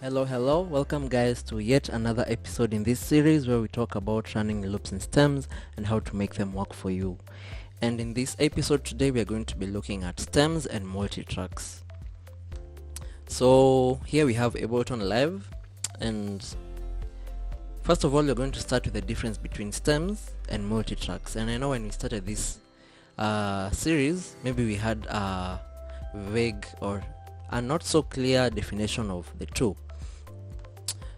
Hello, welcome guys to yet another episode in this series where we talk about running loops and stems and how to make them work for you. And in this episode today we are going to be looking at stems and multitracks. So here we have Ableton Live, and first of all we're going to start with the difference between stems and multitracks. And I know when we started this series, maybe we had a vague or a not so clear definition of the two.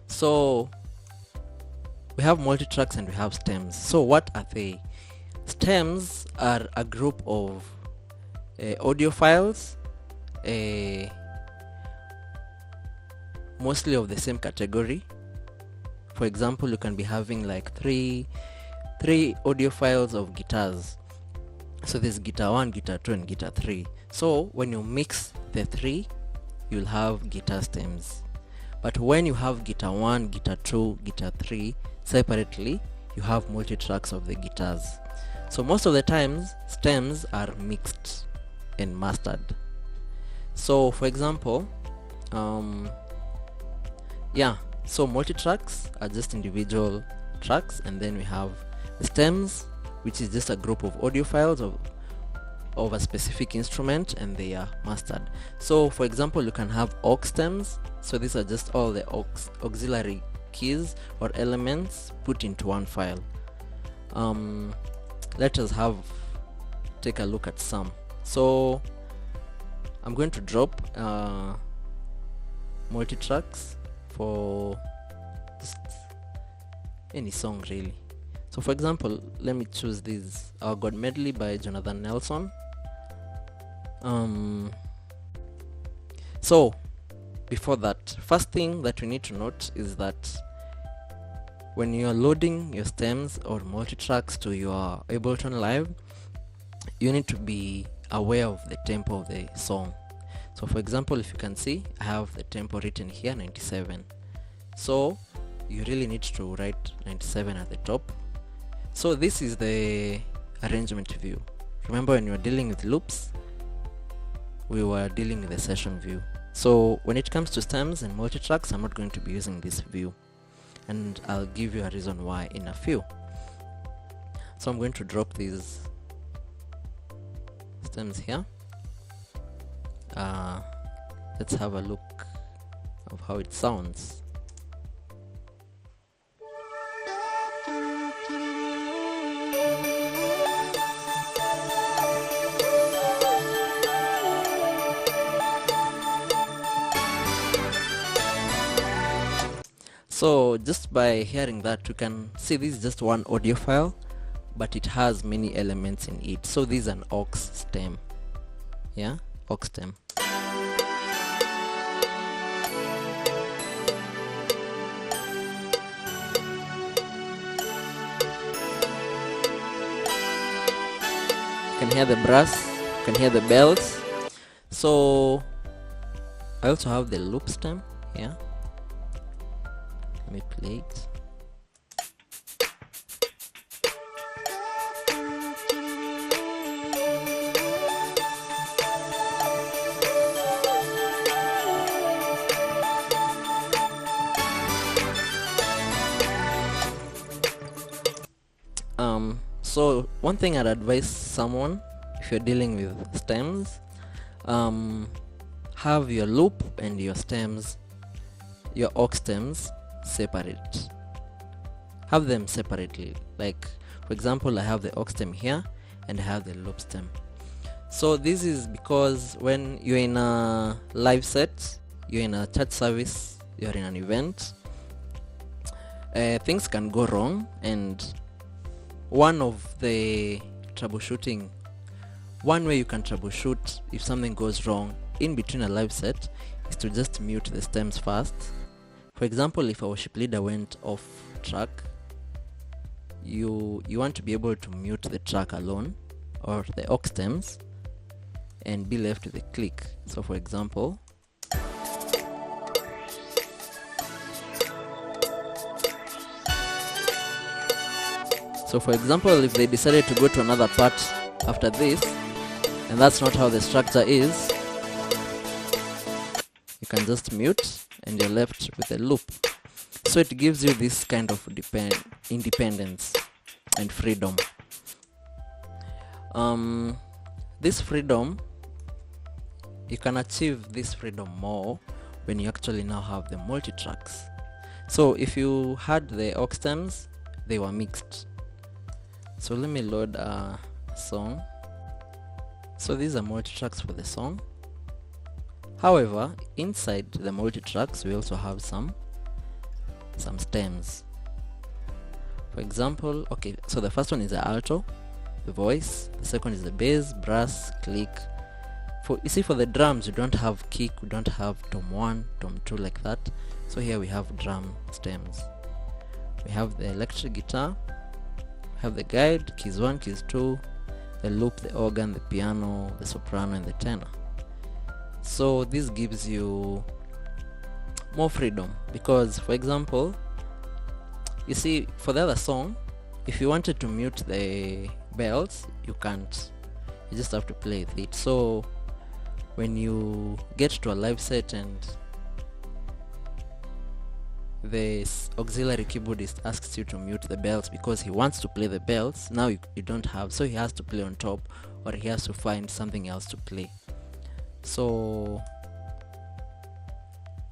So we have multitracks and we have stems. So what are they? Stems are a group of audio files, mostly of the same category. For example, you can be having like three audio files of guitars. So there's guitar 1, guitar 2 and guitar 3. So when you mix the three, you'll have guitar stems. But when you have guitar 1, guitar 2, guitar 3 separately, you have multi-tracks of the guitars. So most of the times, stems are mixed and mastered. So for example, so multi-tracks are just individual tracks, and then we have the stems, which is just a group of audio files of a specific instrument, and they are mastered. So for example, you can have aux stems. So these are just all the auxiliary keys or elements put into one file. Let us take a look at some. So I'm going to drop multitracks for just any song really. So for example, let me choose this Our God Medley by Jonathan Nelson. So before that, first thing that we need to note is that when you are loading your stems or multitracks to your Ableton Live, you need to be aware of the tempo of the song. So for example, if you can see, I have the tempo written here, 97. So you really need to write 97 at the top. So this is the arrangement view. Remember, when you were dealing with loops, we were dealing with the session view. So when it comes to stems and multitracks, I'm not going to be using this view, and I'll give you a reason why in a few. So I'm going to drop these stems here. Let's have a look of how it sounds. So just by hearing that, you can see this is just one audio file, but it has many elements in it. So this is an aux stem. Yeah, aux stem. You can hear the brass, you can hear the bells. So I also have the loop stem here. Let me play it. So one thing I'd advise someone, if you're dealing with stems, have your loop and your stems, your aux stems, separate. Have them separately. Like for example, I have the aux stem here and I have the loop stem. So this is because when you're in a live set, you're in a church service, you're in an event, things can go wrong, and one way you can troubleshoot if something goes wrong in between a live set is to just mute the stems first. For example, if a worship leader went off track, you want to be able to mute the track alone or the aux stems and be left with a click. So for example, if they decided to go to another part after this, and that's not how the structure is, can just mute and you're left with a loop. So it gives you this kind of independence and freedom. This freedom, you can achieve this freedom more when you actually now have the multi-tracks. So if you had the aux stems, they were mixed. So let me load a song. So these are multi-tracks for the song. However, inside the multi-tracks we also have some stems. For example, okay, so the first one is the alto, the voice. The second is the bass, brass, click. You see, for the drums we don't have kick, we don't have tom 1, tom 2 like that. So here we have drum stems. We have the electric guitar, we have the guide, keys 1, keys 2, the loop, the organ, the piano, the soprano and the tenor. So this gives you more freedom, because for example, you see, for the other song, if you wanted to mute the bells, you can't. You just have to play with it. So when you get to a live set and the auxiliary keyboardist asks you to mute the bells because he wants to play the bells, now you don't have, so he has to play on top, or he has to find something else to play. So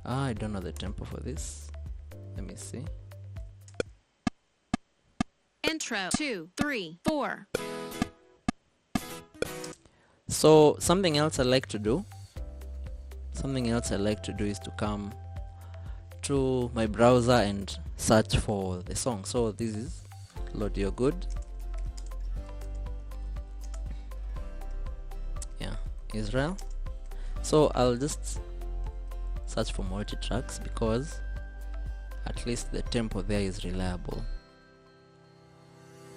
I don't know the tempo for this. Let me see. Intro 2, 3, 4. So something else I like to do is to come to my browser and search for the song. So this is Lord You're Good. Yeah, Israel. So I'll just search for multi-tracks because at least the tempo there is reliable.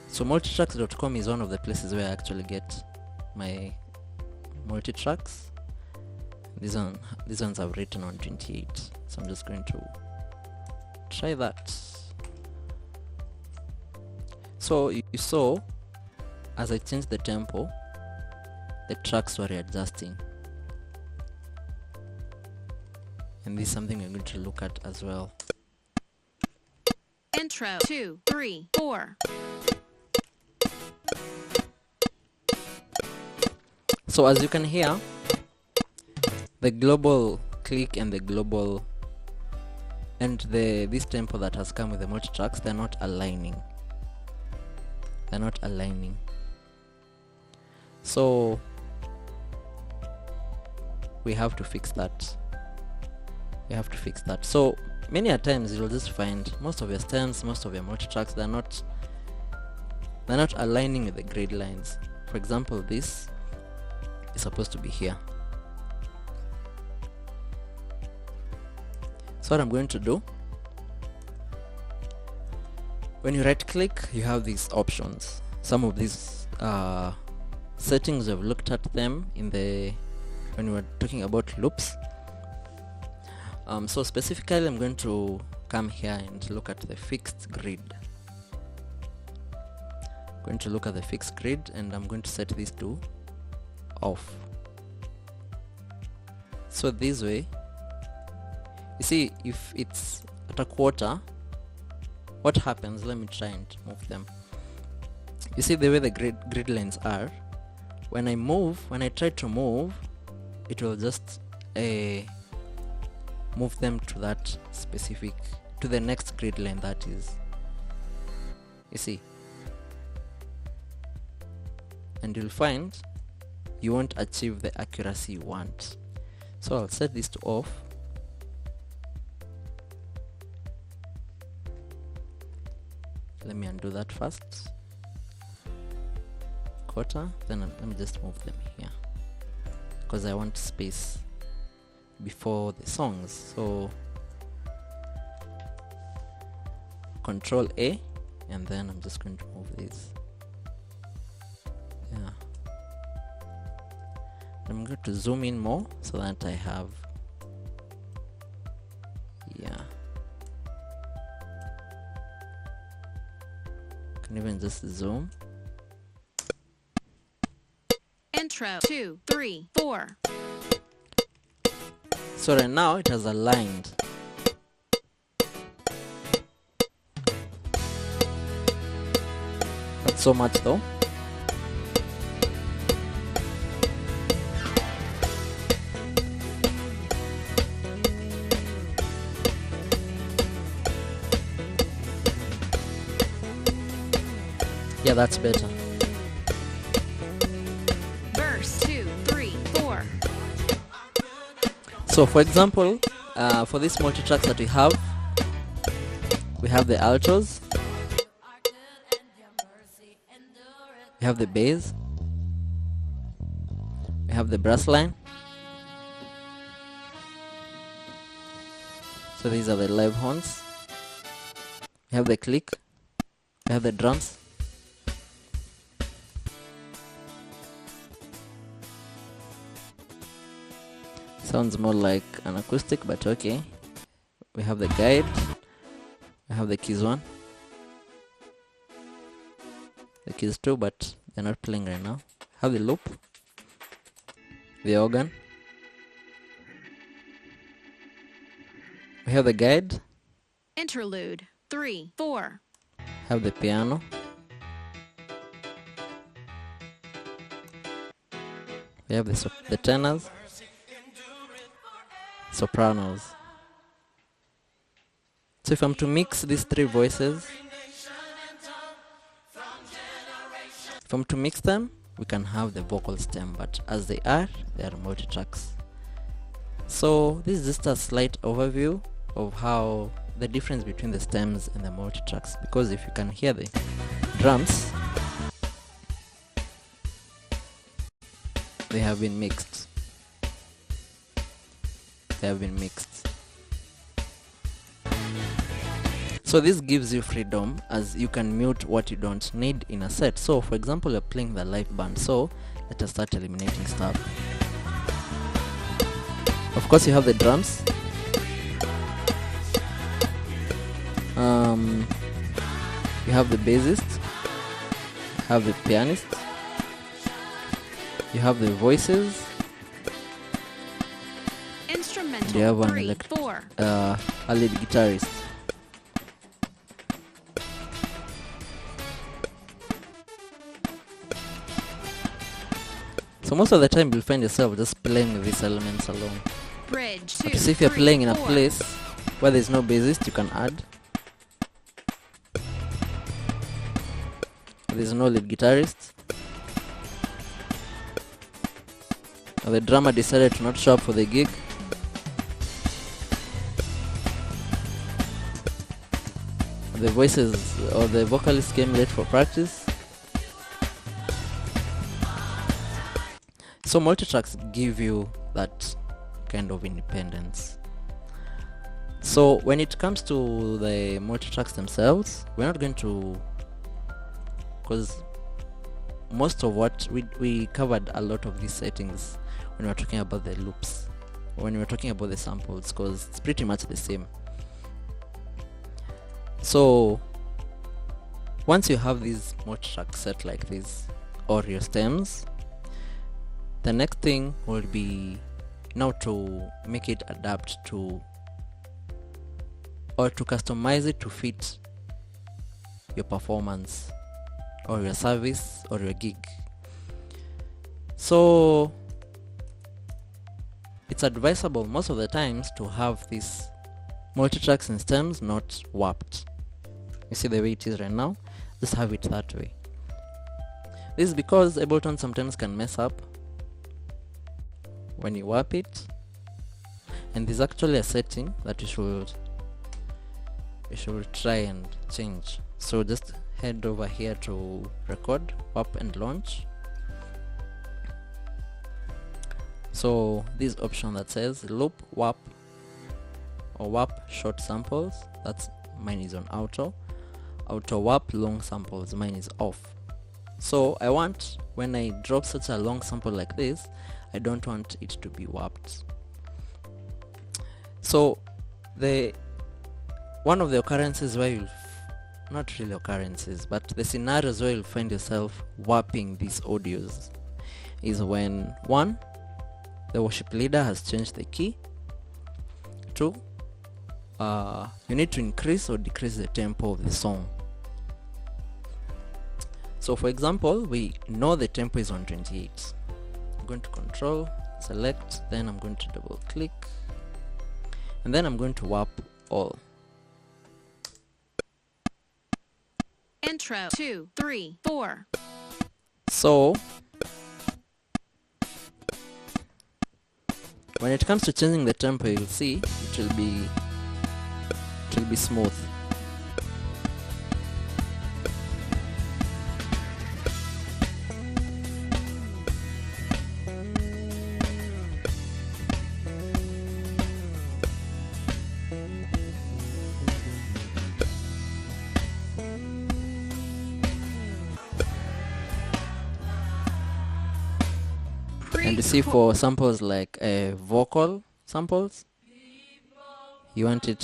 So multitracks.com is one of the places where I actually get my multi-tracks. These ones I've written on 28, so I'm just going to try that. So you saw, as I changed the tempo, the tracks were readjusting, and this is something we're going to look at as well. Intro 2, 3, 4. So as you can hear, the global click and the global and this tempo that has come with the multi-tracks, they're not aligning. So we have to fix that. So many a times you'll just find most of your stems, most of your multi-tracks, they're not aligning with the grid lines. For example, this is supposed to be here. So what I'm going to do, when you right click, you have these options. Some of these settings we've looked at them when we were talking about loops. So specifically I'm going to come here and look at the fixed grid. I'm going to look at the fixed grid and I'm going to set this to off. So this way, you see, if it's at a quarter, what happens? Let me try and move them. You see the way the grid lines are, when I try to move, it will just move them to that specific, to the next grid line, that is, you see, and you'll find you won't achieve the accuracy you want. So I'll set this to off. Let me undo that first. Quarter, then let me just move them here because I want space before the songs. So Control A, and then I'm just going to move these. Yeah, I'm going to zoom in more so that I have, yeah, can even just zoom. Intro 2, 3, 4. So right now it has aligned. Not so much though. Yeah, that's better. Verse 2, 3, 4. So for example, for this multi-tracks that we have the altos, we have the bass, we have the brass line. So these are the live horns. We have the click, we have the drums. Sounds more like an acoustic, but okay. We have the guide, we have the keys 1, the keys 2, but they're not playing right now. Have the loop, the organ, we have the guide, Interlude 3, 4. have the piano, we have the tenors, sopranos. So if I'm to mix these three voices, if I'm to mix them, we can have the vocal stem, but as they are multi-tracks. So this is just a slight overview of how the difference between the stems and the multi-tracks, because if you can hear the drums, they have been mixed. So this gives you freedom, as you can mute what you don't need in a set. So for example, you're playing the live band, so let us start eliminating stuff. Of course you have the drums, you have the bassist, you have the pianist, you have the voices, Instrumental you have an 3, 4. a lead guitarist. So most of the time you'll find yourself just playing with these elements alone. Bridge 2, But if you're 3, playing in a 4. place where there's no bassist, you can add. There's no lead guitarist, or the drummer decided to not show up for the gig, the voices or the vocalist came late for practice. So multi-tracks give you that kind of independence. So when it comes to the multi-tracks themselves, we're not going to, because most of what we covered a lot of these settings when we were talking about the loops, when we were talking about the samples, because it's pretty much the same. So once you have these multi-track set like this, or your stems, the next thing will be now to make it adapt to, or to customize it to fit your performance or your service or your gig. So it's advisable most of the times to have these multi-tracks and stems not warped. You see the way it is right now, just have it that way. This is because Ableton sometimes can mess up when you warp it, and there's actually a setting that you should try and change. So just head over here to record, warp and launch. So this option that says loop, warp, or warp short samples, that's mine is on auto warp long samples, mine is off. So I want, when I drop such a long sample like this, I don't want it to be warped. So one of the occurrences where you'll not really occurrences, but the scenarios where you'll find yourself warping these audios is when, one, the worship leader has changed the key, to increase or decrease the tempo of the song. So for example, we know the tempo is on 28. I'm going to control, select, then I'm going to double click, and then I'm going to warp all. Intro 2, 3, 4. So when it comes to changing the tempo, you'll see it will be smooth. And you see, for samples like vocal samples, you want to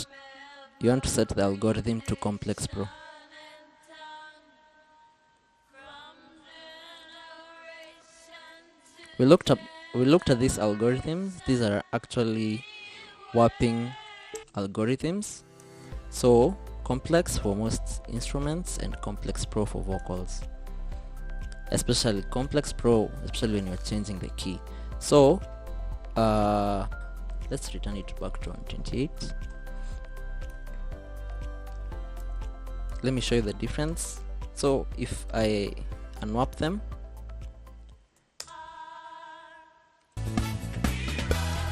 set the algorithm to Complex Pro. We looked at these algorithms. These are actually warping algorithms. So Complex for most instruments and Complex Pro for vocals. Especially Complex Pro, especially when you're changing the key. So let's return it back to 128. Let me show you the difference. So if I unwarp them,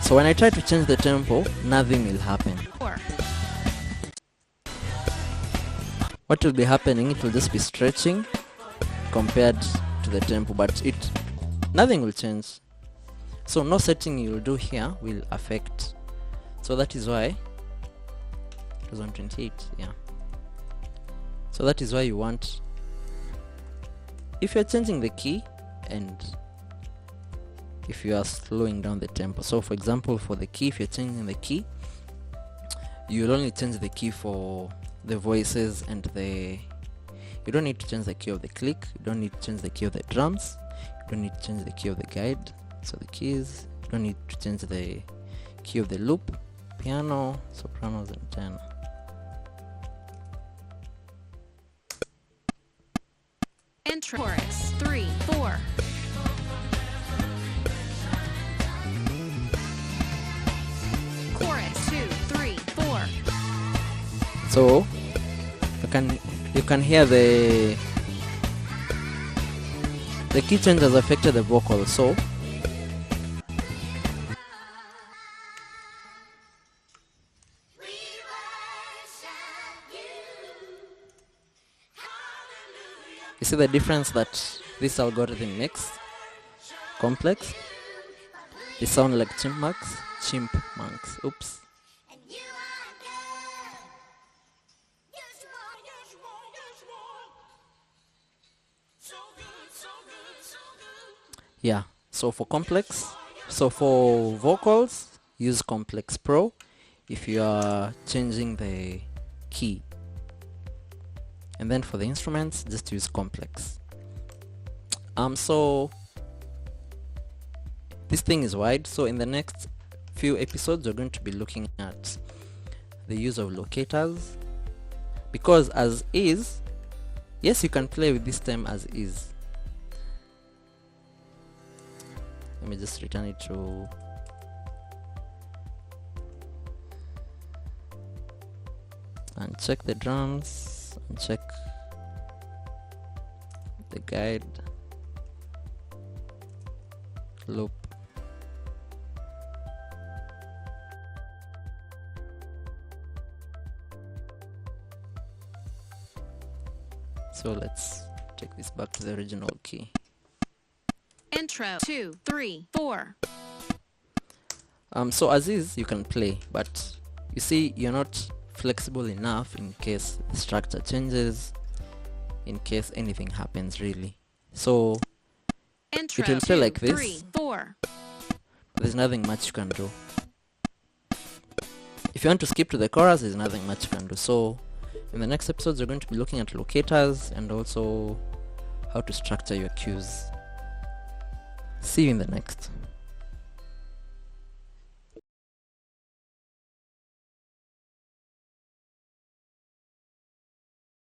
so when I try to change the tempo, nothing will happen. 4. What will be happening, it will just be stretching compared to the tempo, but nothing will change. So no setting you will do here will affect. So that is why it was on 28. Yeah. So that is why you want, if you're changing the key and if you are slowing down the tempo. So for example, for the key, if you're changing the key, you will only change the key for the voices and you don't need to change the key of the click, you don't need to change the key of the drums, you don't need to change the key of the guide, so the keys, you don't need to change the key of the loop, piano, sopranos and tenor. Intro chorus 3, 4. Chorus 2, 3, 4. So you can hear the key change has affected the vocal. So you see the difference that this algorithm makes. Complex, they sound like chipmunks. Oops. Yeah, so for vocals, use Complex Pro if you are changing the key. And then for the instruments, just use Complex. So this thing is wide, so in the next few episodes we're going to be looking at the use of locators, because as is, yes, you can play with this stem as is. Let me just return it to and check the drums and check the guide, loop. So let's take this back to the original key. Intro 2, 3, 4. So as is, you can play, but you see you're not flexible enough in case the structure changes, in case anything happens really. So Intro it will play 2, like this. 3, 4. There's nothing much you can do. If you want to skip to the chorus, there's nothing much you can do. So in the next episodes, we're going to be looking at locators and also how to structure your cues. See you in the next.